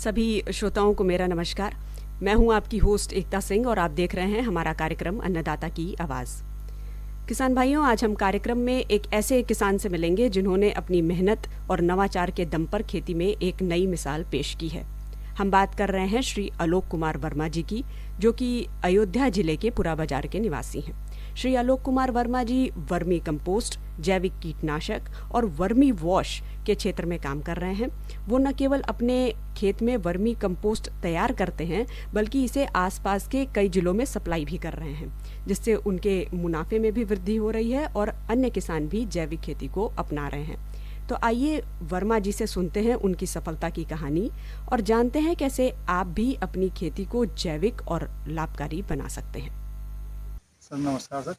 सभी श्रोताओं को मेरा नमस्कार। मैं हूं आपकी होस्ट एकता सिंह और आप देख रहे हैं हमारा कार्यक्रम अन्नदाता की आवाज़। किसान भाइयों, आज हम कार्यक्रम में एक ऐसे किसान से मिलेंगे जिन्होंने अपनी मेहनत और नवाचार के दम पर खेती में एक नई मिसाल पेश की है। हम बात कर रहे हैं श्री आलोक कुमार वर्मा जी की, जो कि अयोध्या जिले के पुरा बाजार के निवासी हैं। श्री आलोक कुमार वर्मा जी वर्मी कंपोस्ट, जैविक कीटनाशक और वर्मी वॉश के क्षेत्र में काम कर रहे हैं। वो न केवल अपने खेत में वर्मी कंपोस्ट तैयार करते हैं, बल्कि इसे आसपास के कई जिलों में सप्लाई भी कर रहे हैं, जिससे उनके मुनाफे में भी वृद्धि हो रही है और अन्य किसान भी जैविक खेती को अपना रहे हैं। तो आइए वर्मा जी से सुनते हैं उनकी सफलता की कहानी और जानते हैं कैसे आप भी अपनी खेती को जैविक और लाभकारी बना सकते हैं। सर नमस्कार सर,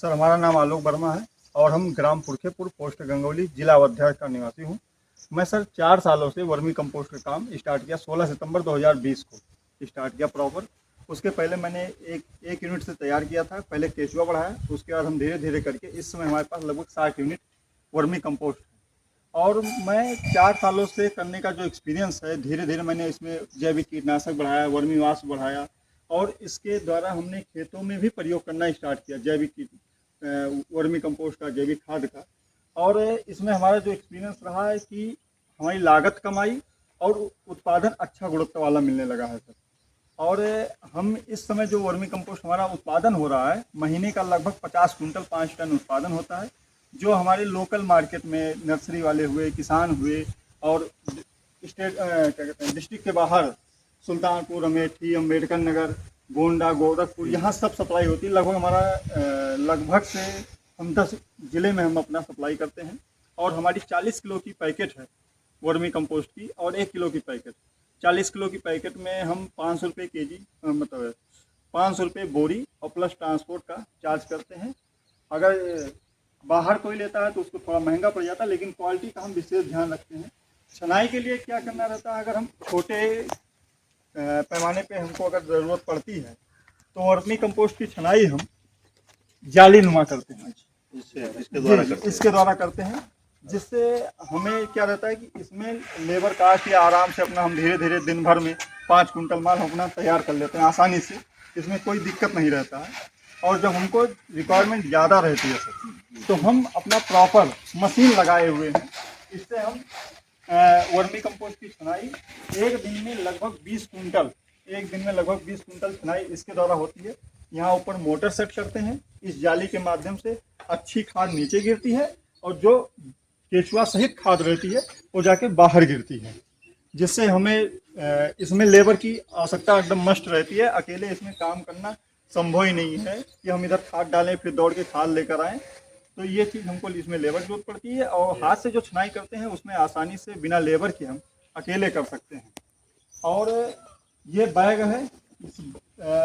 हमारा नाम आलोक वर्मा है और हम ग्राम पुरखेपुर, पोस्ट गंगौली, जिला अयोध्या का निवासी हूँ। मैं सर 4 सालों से वर्मी कंपोस्ट का काम स्टार्ट किया। 16 सितंबर 2020 को स्टार्ट किया प्रॉपर। उसके पहले मैंने एक यूनिट से तैयार किया था। पहले केचुआ बढ़ाया, उसके बाद हम धीरे धीरे करके इस समय हमारे पास लगभग 60 यूनिट वर्मी कंपोस्ट है। और मैं 4 सालों से करने का जो एक्सपीरियंस है, धीरे धीरे मैंने इसमें जैविक कीटनाशक बढ़ाया, वर्मी वाश बढ़ाया और इसके द्वारा हमने खेतों में भी प्रयोग करना स्टार्ट किया जैविक वर्मी कंपोस्ट का, जैविक खाद का। और इसमें हमारा जो एक्सपीरियंस रहा है कि हमारी लागत कम आई और उत्पादन अच्छा गुणवत्ता वाला मिलने लगा है सर। और हम इस समय जो वर्मी कंपोस्ट हमारा उत्पादन हो रहा है, महीने का लगभग 50 कुंटल 5 टन उत्पादन होता है, जो हमारे लोकल मार्केट में नर्सरी वाले हुए, किसान हुए और डिस्ट्रिक्ट के बाहर सुल्तानपुर, अमेठी, अम्बेडकर नगर, गोंडा, गोरखपुर, यहाँ सब सप्लाई होती है। लगभग हमारा लगभग से हम 10 ज़िले में हम अपना सप्लाई करते हैं। और हमारी 40 किलो की पैकेट है वर्मी कंपोस्ट की और 1 किलो की पैकेट। 40 किलो की पैकेट में हम 500 रुपये केजी, मतलब 500 रुपये बोरी और प्लस ट्रांसपोर्ट का चार्ज करते हैं। अगर बाहर कोई लेता है तो उसको थोड़ा महंगा पड़ जाता है, लेकिन क्वालिटी का हम विशेष ध्यान रखते हैं। छनाई के लिए क्या करना रहता है, अगर हम छोटे पैमाने पे हमको अगर ज़रूरत पड़ती है तो वर्मी कंपोस्ट की छनाई हम जाली नुमा करते हैं, इसके द्वारा करते हैं, जिससे हमें क्या रहता है कि इसमें लेबर कास्ट या आराम से अपना हम धीरे धीरे दिन भर में 5 कुंटल माल अपना तैयार कर लेते हैं आसानी से। इसमें कोई दिक्कत नहीं रहता है। और जब हमको रिक्वायरमेंट ज़्यादा रहती है सर, तो हम अपना प्रॉपर मशीन लगाए हुए हैं। इससे हम वर्मी कंपोस्ट की छनाई एक दिन में लगभग 20 कुंटल छनाई इसके द्वारा होती है। यहाँ ऊपर मोटर सेट करते हैं, इस जाली के माध्यम से अच्छी खाद नीचे गिरती है और जो केचुआ सहित खाद रहती है वो जाके बाहर गिरती है, जिससे हमें इसमें लेबर की आवश्यकता एकदम मस्ट रहती है। अकेले इसमें काम करना संभव ही नहीं है कि हम इधर खाद डालें फिर दौड़ के खाद लेकर आएँ। तो ये चीज़ हमको इसमें लेबर की जरूरत पड़ती है। और हाथ से जो छनाई करते हैं उसमें आसानी से बिना लेबर के हम अकेले कर सकते हैं। और ये बैग है, इस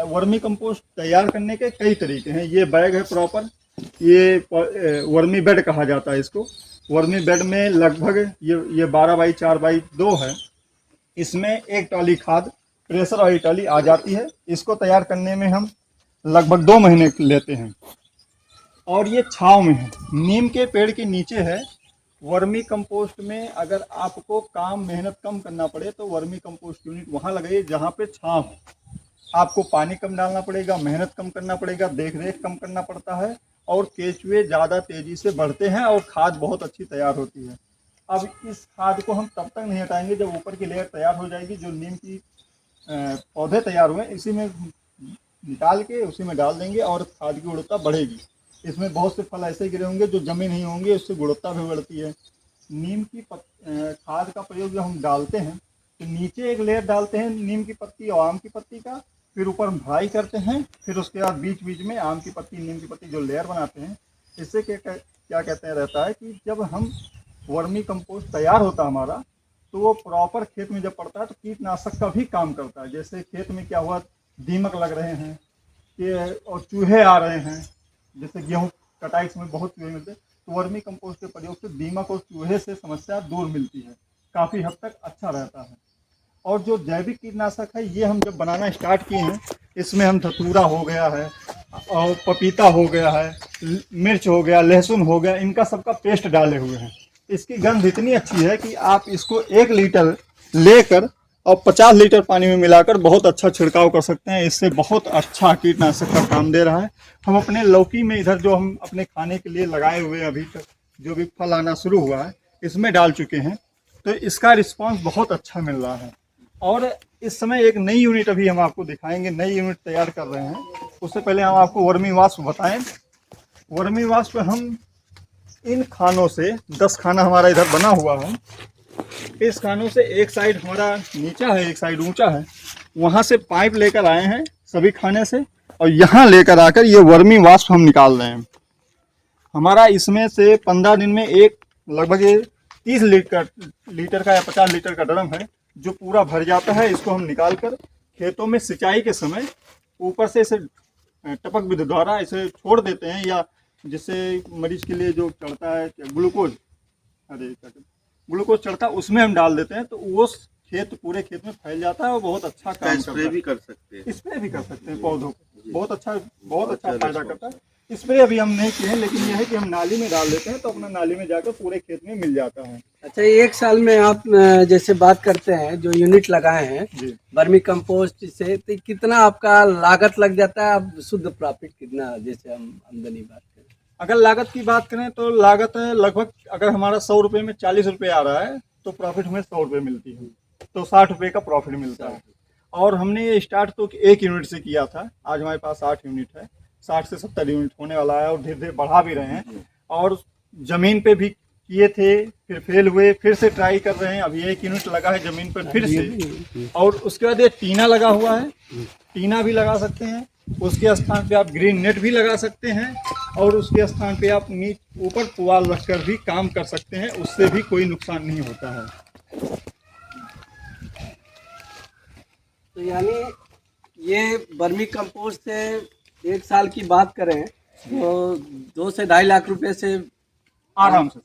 वर्मी कंपोस्ट तैयार करने के कई तरीके हैं। ये बैग है प्रॉपर, ये वर्मी बेड कहा जाता है इसको। वर्मी बेड में लगभग ये 12 बाई 4 बाई 2 है। इसमें 1 ट्रॉली खाद, प्रेशर वाली ट्रॉली आ जाती है। इसको तैयार करने में हम लगभग 2 महीने लेते हैं। और ये छाँव में है, नीम के पेड़ के नीचे है। वर्मी कंपोस्ट में अगर आपको काम मेहनत कम करना पड़े तो वर्मी कंपोस्ट यूनिट वहाँ लगाइए जहाँ पे छाँव हो। आपको पानी कम डालना पड़ेगा, मेहनत कम करना पड़ेगा, देख रेख कम करना पड़ता है और केचुए ज़्यादा तेज़ी से बढ़ते हैं और खाद बहुत अच्छी तैयार होती है। अब इस खाद को हम तब तक नहीं हटाएंगे जब ऊपर की लेयर तैयार हो जाएगी। जो नीम की पौधे तैयार हुए इसी में निकाल के उसी में डाल देंगे और खाद की गुणवत्ता बढ़ेगी। इसमें बहुत से फल ऐसे गिरे होंगे जो जमे नहीं होंगे, उससे गुणवत्ता भी बढ़ती है। नीम की खाद का प्रयोग जब हम डालते हैं तो नीचे एक लेयर डालते हैं नीम की पत्ती और आम की पत्ती का, फिर ऊपर भराई करते हैं, फिर उसके बाद बीच बीच में आम की पत्ती, नीम की पत्ती जो लेयर बनाते हैं। इससे क्या कहते हैं रहता है कि जब हम वर्मी कंपोस्ट तैयार होता हमारा तो वो प्रॉपर खेत में जब पड़ता है तो कीटनाशक का भी काम करता है। जैसे खेत में क्या हुआ, दीमक लग रहे हैं कि और चूहे आ रहे हैं, जैसे गेहूँ कटाई समय बहुत चूहे मिलते हैं, तो वर्मी कंपोस्ट के प्रयोग से दीमक और चूहे से समस्या दूर मिलती है, काफ़ी हद तक अच्छा रहता है। और जो जैविक कीटनाशक है ये हम जब बनाना स्टार्ट किए हैं, इसमें हम धतूरा हो गया है और पपीता हो गया है, मिर्च हो गया, लहसुन हो गया, इनका सबका पेस्ट डाले हुए हैं। इसकी गंध इतनी अच्छी है कि आप इसको 1 लीटर लेकर और 50 लीटर पानी में मिलाकर बहुत अच्छा छिड़काव कर सकते हैं। इससे बहुत अच्छा कीटनाशक का काम दे रहा है। हम अपने लौकी में इधर जो हम अपने खाने के लिए लगाए हुए अभी तक जो भी फल आना शुरू हुआ है इसमें डाल चुके हैं, तो इसका रिस्पांस बहुत अच्छा मिल रहा है। और इस समय एक नई यूनिट अभी हम आपको दिखाएंगे, नई यूनिट तैयार कर रहे हैं। उससे पहले हम आपको वर्मी वाष्प बताएं। वर्मी वाष्प हम इन खानों से 10 खाना हमारा इधर बना हुआ है, इस खानों से एक साइड हमारा नीचा है, एक साइड ऊंचा है, वहां से पाइप लेकर आए हैं सभी खाने से, और यहाँ लेकर आकर ये वर्मी वाष्प हम निकाल रहे हैं। हमारा इसमें से 15 दिन में एक लगभग 30 लीटर का या 50 लीटर का ड्रम है जो पूरा भर जाता है। इसको हम निकाल कर खेतों में सिंचाई के समय ऊपर से इसे टपक विधि द्वारा इसे छोड़ देते हैं, या जिससे मरीज के लिए जो चढ़ता है ग्लूकोज, ग्लूकोज चढ़ता है उसमें हम डाल देते हैं, तो वो पूरे खेत में फैल जाता है और बहुत अच्छा काम करता है। स्प्रे भी कर सकते हैं, स्प्रे भी कर सकते हैं पौधों को, बहुत अच्छा फायदा करता है। स्प्रे अभी हम नहीं किए हैं, लेकिन यह है कि हम नाली में डाल देते हैं तो अपना नाली में जाकर पूरे खेत में मिल जाता है। अच्छा, एक साल में आप जैसे बात करते हैं जो यूनिट लगाए हैं वर्मी कंपोस्ट से, तो कितना आपका लागत लग जाता है? अब शुद्ध प्रॉफिट कितना, जैसे हम आमदनी बात करें? अगर लागत की बात करें तो लागत लगभग, अगर हमारा 100 रुपये में 40 रुपये आ रहा है तो प्रॉफिट हमें 100 रुपये मिलती है, तो 60 रुपये का प्रॉफिट मिलता है। और हमने ये स्टार्ट तो एक यूनिट से किया था, आज हमारे पास 8 यूनिट है, 60 से 70 यूनिट होने वाला है, और धीरे धीरे बढ़ा भी रहे हैं। और ज़मीन पे भी किए थे, फिर फेल हुए, फिर से ट्राई कर रहे हैं। अभी 1 यूनिट लगा है ज़मीन पर फिर से, और उसके बाद ये टीना लगा हुआ है, टीना भी लगा सकते हैं। उसके स्थान पे आप ग्रीन नेट भी लगा सकते हैं, और उसके स्थान पे आप ऊपर पुआल रखकर भी काम कर सकते हैं, उससे भी कोई नुकसान नहीं होता है। तो यानी ये वर्मी कंपोस्ट से एक साल की बात करें तो 2 से 2.5 लाख रुपए से आराम से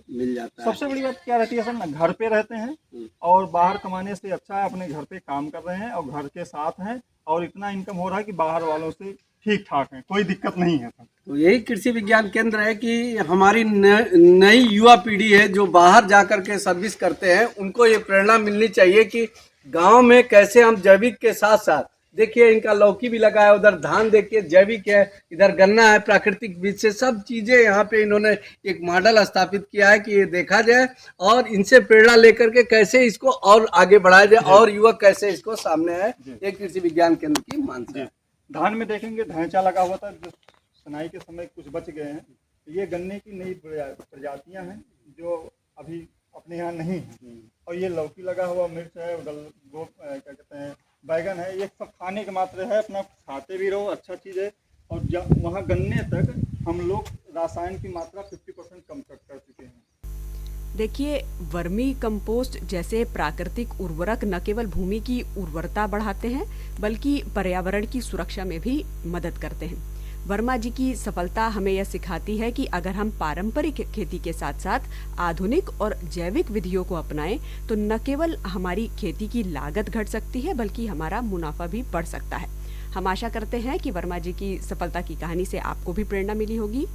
मिल जाता है। सबसे बड़ी बात क्या रहती है सर ना, घर पे रहते हैं और बाहर कमाने से अच्छा है अपने घर पे काम कर रहे हैं और घर के साथ हैं, और इतना इनकम हो रहा है कि बाहर वालों से ठीक ठाक है, कोई दिक्कत नहीं है सर। तो यही कृषि विज्ञान केंद्र है कि हमारी नई युवा पीढ़ी है जो बाहर जाकर के सर्विस करते हैं, उनको ये प्रेरणा मिलनी चाहिए कि गांव में कैसे हम जैविक के साथ साथ, देखिए इनका लौकी भी लगा है, उधर धान देखिए जैविक है, इधर गन्ना है, प्राकृतिक बीज से सब चीजें यहाँ पे इन्होंने एक मॉडल स्थापित किया है कि ये देखा जाए और इनसे प्रेरणा लेकर के कैसे इसको और आगे बढ़ाया जाए और युवक कैसे इसको सामने आए। एक कृषि विज्ञान केंद्र की मानसिकता है। धान में देखेंगे ढांचा लगा हुआ था, जो सनाई के समय कुछ बच गए हैं। ये गन्ने की नई प्रजातियां हैं जो अभी अपने यहाँ नहीं है, और ये लौकी लगा हुआ, मिर्च है, क्या कहते हैं बैगन है, ये सब खाने के मात्र है, अपना खाते भी रहो, अच्छा चीज़ है। और वहाँ गन्ने तक हम लोग रसायन की मात्रा 50% कम कर चुके हैं। देखिए, वर्मी कंपोस्ट जैसे प्राकृतिक उर्वरक न केवल भूमि की उर्वरता बढ़ाते हैं बल्कि पर्यावरण की सुरक्षा में भी मदद करते हैं। वर्मा जी की सफलता हमें यह सिखाती है कि अगर हम पारंपरिक खेती के साथ साथ आधुनिक और जैविक विधियों को अपनाएं तो न केवल हमारी खेती की लागत घट सकती है बल्कि हमारा मुनाफा भी बढ़ सकता है। हम आशा करते हैं कि वर्मा जी की सफलता की कहानी से आपको भी प्रेरणा मिली होगी।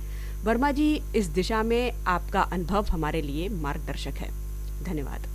वर्मा जी, इस दिशा में आपका अनुभव हमारे लिए मार्गदर्शक है। धन्यवाद।